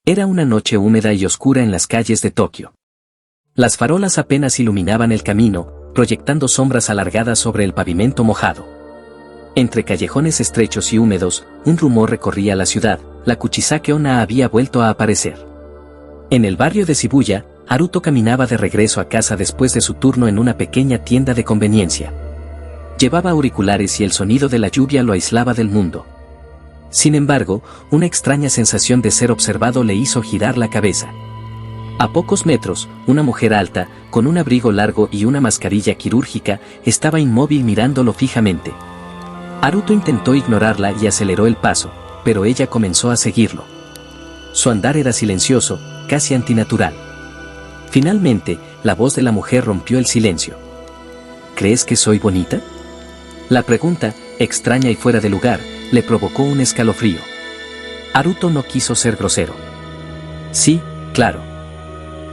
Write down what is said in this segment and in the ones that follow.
Era una noche húmeda y oscura en las calles de Tokio. Las farolas apenas iluminaban el camino, proyectando sombras alargadas sobre el pavimento mojado. Entre callejones estrechos y húmedos, un rumor recorría la ciudad: la Kuchisake Onna había vuelto a aparecer. En el barrio de Shibuya, Haruto caminaba de regreso a casa después de su turno en una pequeña tienda de conveniencia. Llevaba auriculares y el sonido de la lluvia lo aislaba del mundo. Sin embargo, una extraña sensación de ser observado le hizo girar la cabeza. A pocos metros, una mujer alta, con un abrigo largo y una mascarilla quirúrgica, estaba inmóvil mirándolo fijamente. Haruto intentó ignorarla y aceleró el paso, pero ella comenzó a seguirlo. Su andar era silencioso, casi antinatural. Finalmente, la voz de la mujer rompió el silencio. ¿Crees que soy bonita? La pregunta, extraña y fuera de lugar, le provocó un escalofrío. Haruto no quiso ser grosero. Sí, claro.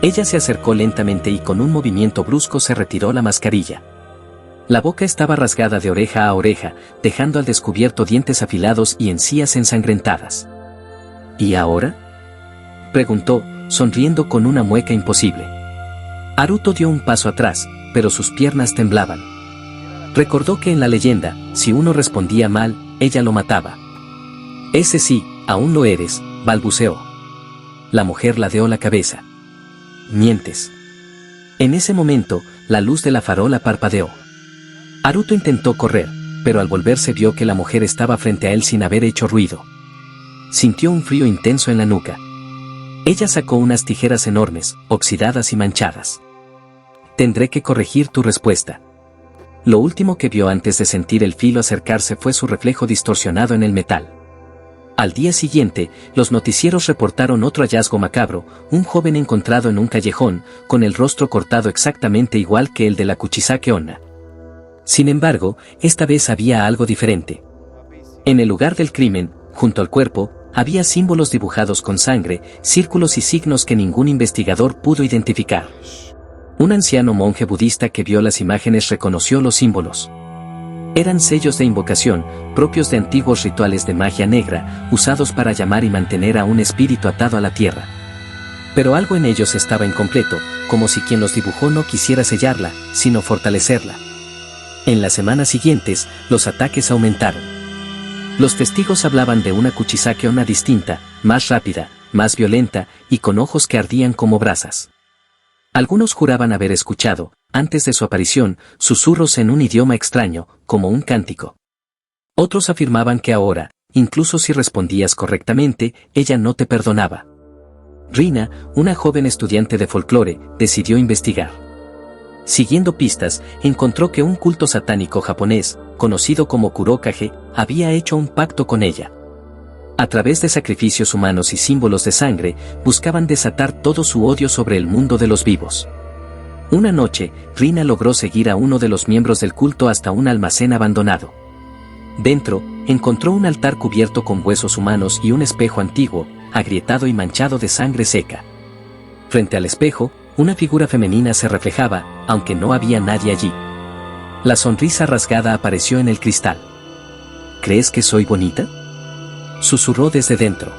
Ella se acercó lentamente y con un movimiento brusco se retiró la mascarilla. La boca estaba rasgada de oreja a oreja, dejando al descubierto dientes afilados y encías ensangrentadas. ¿Y ahora?, preguntó, sonriendo con una mueca imposible. Haruto dio un paso atrás, pero sus piernas temblaban. Recordó que en la leyenda, si uno respondía mal, ella lo mataba. Ese sí, aún lo eres, balbuceó. La mujer ladeó la cabeza. Mientes. En ese momento, la luz de la farola parpadeó. Haruto intentó correr, pero al volverse vio que la mujer estaba frente a él sin haber hecho ruido. Sintió un frío intenso en la nuca. Ella sacó unas tijeras enormes, oxidadas y manchadas. Tendré que corregir tu respuesta. Lo último que vio antes de sentir el filo acercarse fue su reflejo distorsionado en el metal. Al día siguiente, los noticieros reportaron otro hallazgo macabro: un joven encontrado en un callejón, con el rostro cortado exactamente igual que el de la Kuchisake Onna. Sin embargo, esta vez había algo diferente. En el lugar del crimen, junto al cuerpo, había símbolos dibujados con sangre, círculos y signos que ningún investigador pudo identificar. Un anciano monje budista que vio las imágenes reconoció los símbolos. Eran sellos de invocación, propios de antiguos rituales de magia negra, usados para llamar y mantener a un espíritu atado a la tierra. Pero algo en ellos estaba incompleto, como si quien los dibujó no quisiera sellarla, sino fortalecerla. En las semanas siguientes, los ataques aumentaron. Los testigos hablaban de una Kuchisake Onna distinta, más rápida, más violenta, y con ojos que ardían como brasas. Algunos juraban haber escuchado, antes de su aparición, susurros en un idioma extraño, como un cántico. Otros afirmaban que ahora, incluso si respondías correctamente, ella no te perdonaba. Rina, una joven estudiante de folclore, decidió investigar. Siguiendo pistas, encontró que un culto satánico japonés, conocido como Kurokage, había hecho un pacto con ella. A través de sacrificios humanos y símbolos de sangre, buscaban desatar todo su odio sobre el mundo de los vivos. Una noche, Rina logró seguir a uno de los miembros del culto hasta un almacén abandonado. Dentro, encontró un altar cubierto con huesos humanos y un espejo antiguo, agrietado y manchado de sangre seca. Frente al espejo, una figura femenina se reflejaba, aunque no había nadie allí. La sonrisa rasgada apareció en el cristal. ¿Crees que soy bonita?, susurró desde dentro.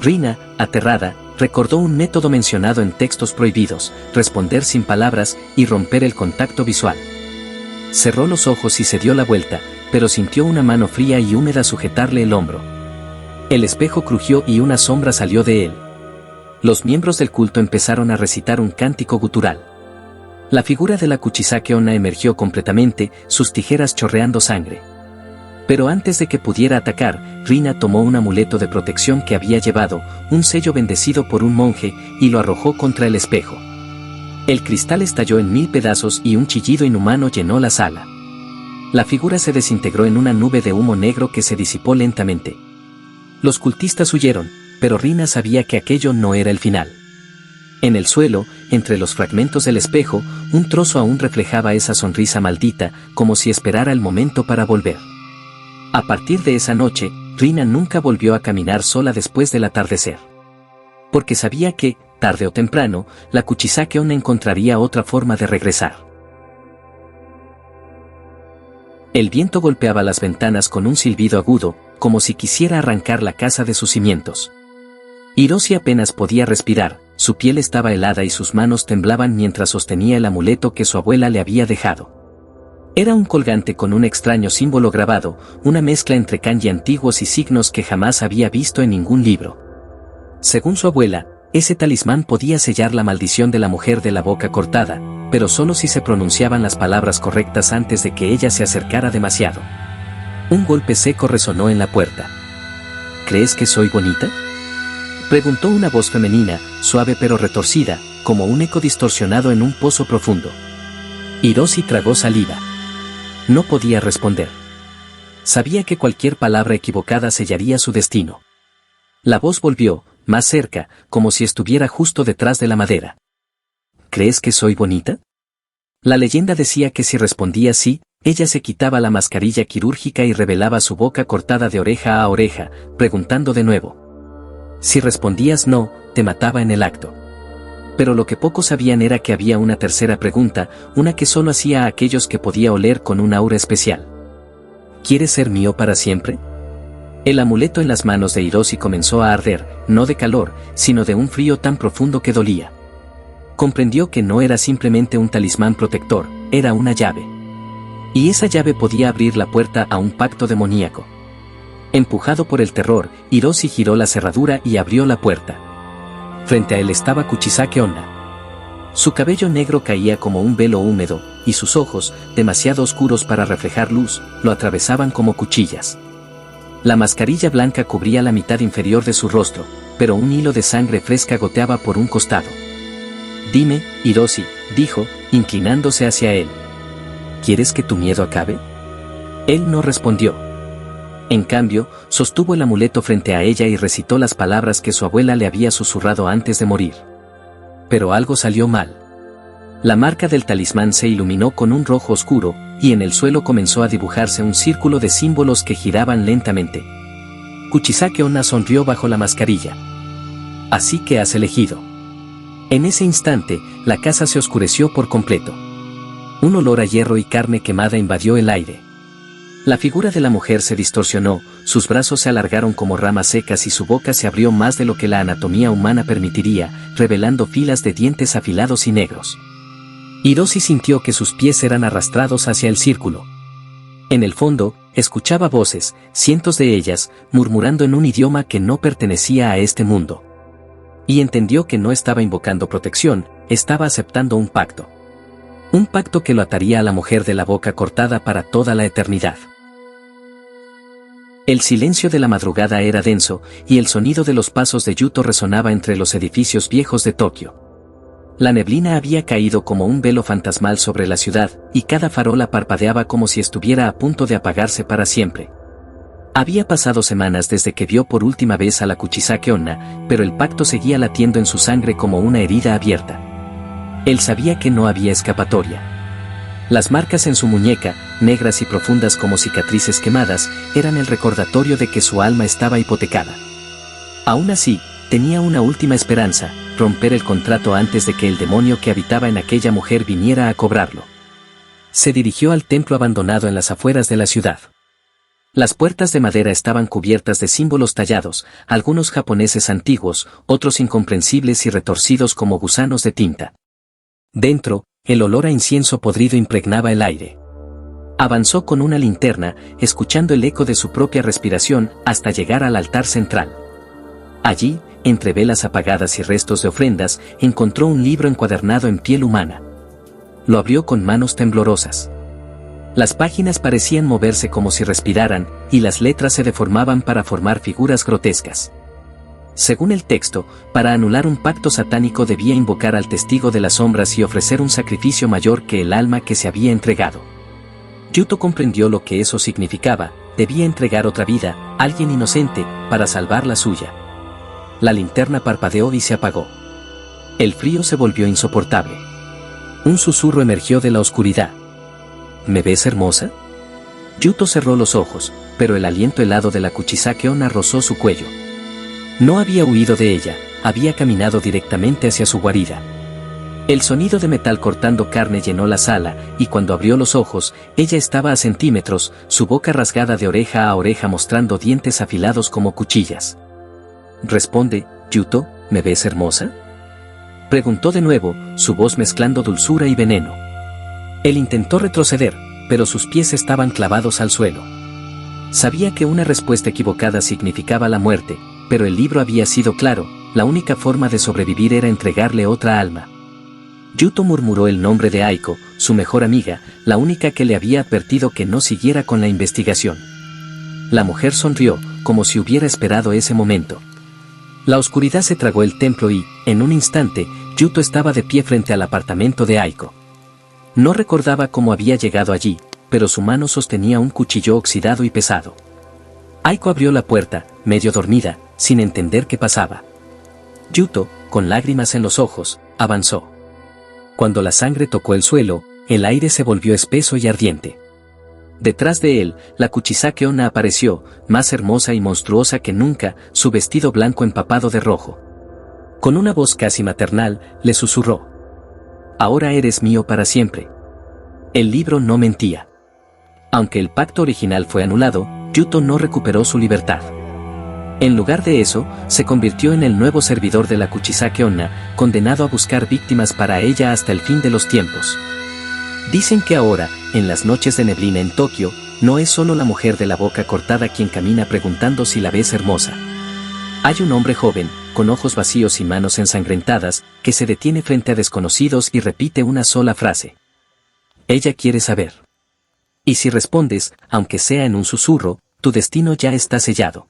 Rina, aterrada, recordó un método mencionado en textos prohibidos: responder sin palabras y romper el contacto visual. Cerró los ojos y se dio la vuelta, pero sintió una mano fría y húmeda sujetarle el hombro. El espejo crujió y una sombra salió de él. Los miembros del culto empezaron a recitar un cántico gutural. La figura de la Kuchisake Onna emergió completamente, sus tijeras chorreando sangre. Pero antes de que pudiera atacar, Rina tomó un amuleto de protección que había llevado, un sello bendecido por un monje, y lo arrojó contra el espejo. El cristal estalló en 1000 pedazos y un chillido inhumano llenó la sala. La figura se desintegró en una nube de humo negro que se disipó lentamente. Los cultistas huyeron, pero Rina sabía que aquello no era el final. En el suelo, entre los fragmentos del espejo, un trozo aún reflejaba esa sonrisa maldita, como si esperara el momento para volver. A partir de esa noche, Rina nunca volvió a caminar sola después del atardecer. Porque sabía que, tarde o temprano, la Kuchisake Onna encontraría otra forma de regresar. El viento golpeaba las ventanas con un silbido agudo, como si quisiera arrancar la casa de sus cimientos. Hiroshi apenas podía respirar, su piel estaba helada y sus manos temblaban mientras sostenía el amuleto que su abuela le había dejado. Era un colgante con un extraño símbolo grabado, una mezcla entre kanji antiguos y signos que jamás había visto en ningún libro. Según su abuela, ese talismán podía sellar la maldición de la mujer de la boca cortada, pero solo si se pronunciaban las palabras correctas antes de que ella se acercara demasiado. Un golpe seco resonó en la puerta. ¿Crees que soy bonita?, preguntó una voz femenina, suave pero retorcida, como un eco distorsionado en un pozo profundo. Hiroshi tragó saliva. No podía responder. Sabía que cualquier palabra equivocada sellaría su destino. La voz volvió, más cerca, como si estuviera justo detrás de la madera. ¿Crees que soy bonita? La leyenda decía que si respondía sí, ella se quitaba la mascarilla quirúrgica y revelaba su boca cortada de oreja a oreja, preguntando de nuevo. Si respondías no, te mataba en el acto. Pero lo que pocos sabían era que había una tercera pregunta, una que solo hacía a aquellos que podía oler con un aura especial. ¿Quieres ser mío para siempre? El amuleto en las manos de Hiroshi comenzó a arder, no de calor, sino de un frío tan profundo que dolía. Comprendió que no era simplemente un talismán protector, era una llave. Y esa llave podía abrir la puerta a un pacto demoníaco. Empujado por el terror, Hiroshi giró la cerradura y abrió la puerta. Frente a él estaba Kuchisake Onna. Su cabello negro caía como un velo húmedo, y sus ojos, demasiado oscuros para reflejar luz, lo atravesaban como cuchillas. La mascarilla blanca cubría la mitad inferior de su rostro, pero un hilo de sangre fresca goteaba por un costado. Dime, Hiroshi, dijo, inclinándose hacia él. ¿Quieres que tu miedo acabe? Él no respondió. En cambio, sostuvo el amuleto frente a ella y recitó las palabras que su abuela le había susurrado antes de morir. Pero algo salió mal. La marca del talismán se iluminó con un rojo oscuro, y en el suelo comenzó a dibujarse un círculo de símbolos que giraban lentamente. Kuchisake Onna sonrió bajo la mascarilla. Así que has elegido. En ese instante, la casa se oscureció por completo. Un olor a hierro y carne quemada invadió el aire. La figura de la mujer se distorsionó, sus brazos se alargaron como ramas secas y su boca se abrió más de lo que la anatomía humana permitiría, revelando filas de dientes afilados y negros. Hiroshi sintió que sus pies eran arrastrados hacia el círculo. En el fondo, escuchaba voces, cientos de ellas, murmurando en un idioma que no pertenecía a este mundo. Y entendió que no estaba invocando protección, estaba aceptando un pacto. Un pacto que lo ataría a la mujer de la boca cortada para toda la eternidad. El silencio de la madrugada era denso, y el sonido de los pasos de Yuto resonaba entre los edificios viejos de Tokio. La neblina había caído como un velo fantasmal sobre la ciudad, y cada farola parpadeaba como si estuviera a punto de apagarse para siempre. Había pasado semanas desde que vio por última vez a la Kuchisake Onna, pero el pacto seguía latiendo en su sangre como una herida abierta. Él sabía que no había escapatoria. Las marcas en su muñeca, negras y profundas como cicatrices quemadas, eran el recordatorio de que su alma estaba hipotecada. Aún así, tenía una última esperanza, romper el contrato antes de que el demonio que habitaba en aquella mujer viniera a cobrarlo. Se dirigió al templo abandonado en las afueras de la ciudad. Las puertas de madera estaban cubiertas de símbolos tallados, algunos japoneses antiguos, otros incomprensibles y retorcidos como gusanos de tinta. Dentro, el olor a incienso podrido impregnaba el aire. Avanzó con una linterna, escuchando el eco de su propia respiración, hasta llegar al altar central. Allí, entre velas apagadas y restos de ofrendas, encontró un libro encuadernado en piel humana. Lo abrió con manos temblorosas. Las páginas parecían moverse como si respiraran, y las letras se deformaban para formar figuras grotescas. Según el texto, para anular un pacto satánico debía invocar al testigo de las sombras y ofrecer un sacrificio mayor que el alma que se había entregado. Yuto comprendió lo que eso significaba, debía entregar otra vida, alguien inocente, para salvar la suya. La linterna parpadeó y se apagó. El frío se volvió insoportable. Un susurro emergió de la oscuridad. ¿Me ves hermosa? Yuto cerró los ojos, pero el aliento helado de la Kuchisake Onna rozó su cuello. No había huido de ella, había caminado directamente hacia su guarida. El sonido de metal cortando carne llenó la sala, y cuando abrió los ojos, ella estaba a centímetros, su boca rasgada de oreja a oreja mostrando dientes afilados como cuchillas. Responde, Yuto, ¿me ves hermosa? Preguntó de nuevo, su voz mezclando dulzura y veneno. Él intentó retroceder, pero sus pies estaban clavados al suelo. Sabía que una respuesta equivocada significaba la muerte, pero el libro había sido claro, la única forma de sobrevivir era entregarle otra alma. Yuto murmuró el nombre de Aiko, su mejor amiga, la única que le había advertido que no siguiera con la investigación. La mujer sonrió, como si hubiera esperado ese momento. La oscuridad se tragó el templo y, en un instante, Yuto estaba de pie frente al apartamento de Aiko. No recordaba cómo había llegado allí, pero su mano sostenía un cuchillo oxidado y pesado. Aiko abrió la puerta, medio dormida, sin entender qué pasaba. Yuto, con lágrimas en los ojos, avanzó. Cuando la sangre tocó el suelo, el aire se volvió espeso y ardiente. Detrás de él, la Kuchisake Onna apareció, más hermosa y monstruosa que nunca, su vestido blanco empapado de rojo. Con una voz casi maternal, le susurró: «Ahora eres mío para siempre». El libro no mentía. Aunque el pacto original fue anulado, Yuto no recuperó su libertad. En lugar de eso, se convirtió en el nuevo servidor de la Kuchisake Onna, condenado a buscar víctimas para ella hasta el fin de los tiempos. Dicen que ahora, en las noches de neblina en Tokio, no es solo la mujer de la boca cortada quien camina preguntando si la ves hermosa. Hay un hombre joven, con ojos vacíos y manos ensangrentadas, que se detiene frente a desconocidos y repite una sola frase. Ella quiere saber. Y si respondes, aunque sea en un susurro, tu destino ya está sellado.